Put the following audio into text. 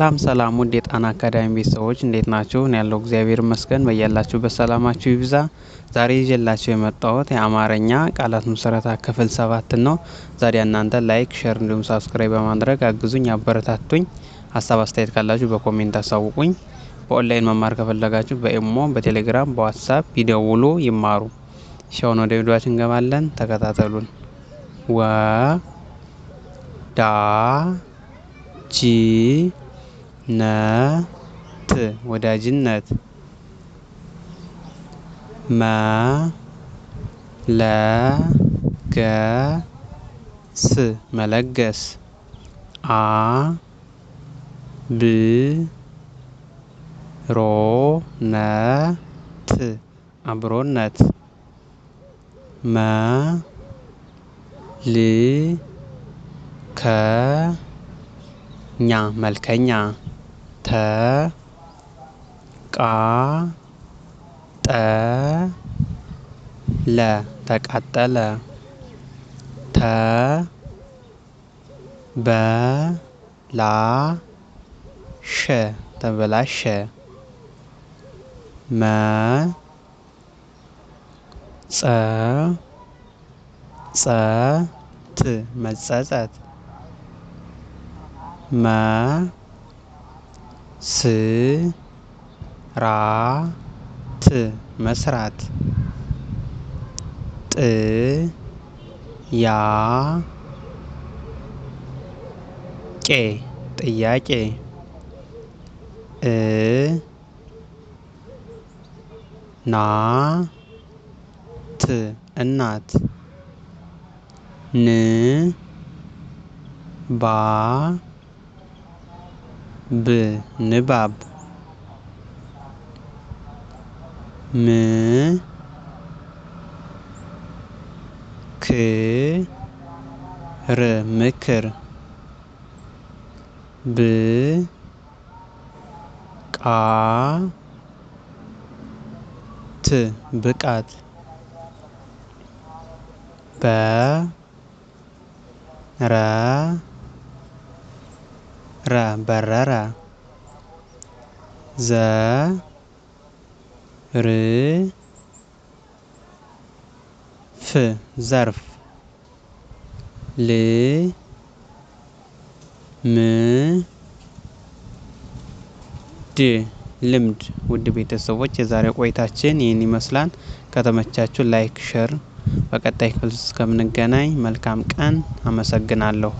ሰላም ውድ የጣና አካዳሚ ቤተሰቦች እንዴት ናችሁ? እኔ ያለው እግዚአብሔር ይመስገን። በያላችሁበት ሰላማችሁ ይብዛ። ዛሬ ይዤላችሁ የመጣሁት የአማርኛ ቃላት ምስረታ ክፍል 7 ነው። ዛሬ እናንተ ላይክ፣ ሼር እንዲሁም ሳብስክራይብ በማድረግ አግዙኝ፣ አበረታቱኝ። ሀሳብ አስተያየት ካላችሁ በኮሜንት አሳውቁኝ። በኦንላይን መማር ከፈለጋችሁ በኢሞ፣ በቴሌግራም፣ በዋትስአፕ ይደውሉ፣ ይማሩ። ሻውን ወደ ቪዲዮአችን እንገባለን። ተከታተሉን። ዳ ጂ ነት ወዳጅነት መለገስ መለገስ አብሮነት አብሮነት መልከኛ መልከኛ ተቃጠለ ተበላሸ መጸጸት መስራት ጥያቄ እናት ንባብ ምክር ብቃት በረረ ዘርፍ ልምድ ውድ ቤተሰቦች የዛሬ ቆይታችን ይህን ይመስላል። ከተመቻችሁ ላይክ፣ ሼር። በቀጣይ ክፍል እስከምንገናኝ መልካም ቀን። አመሰግናለሁ።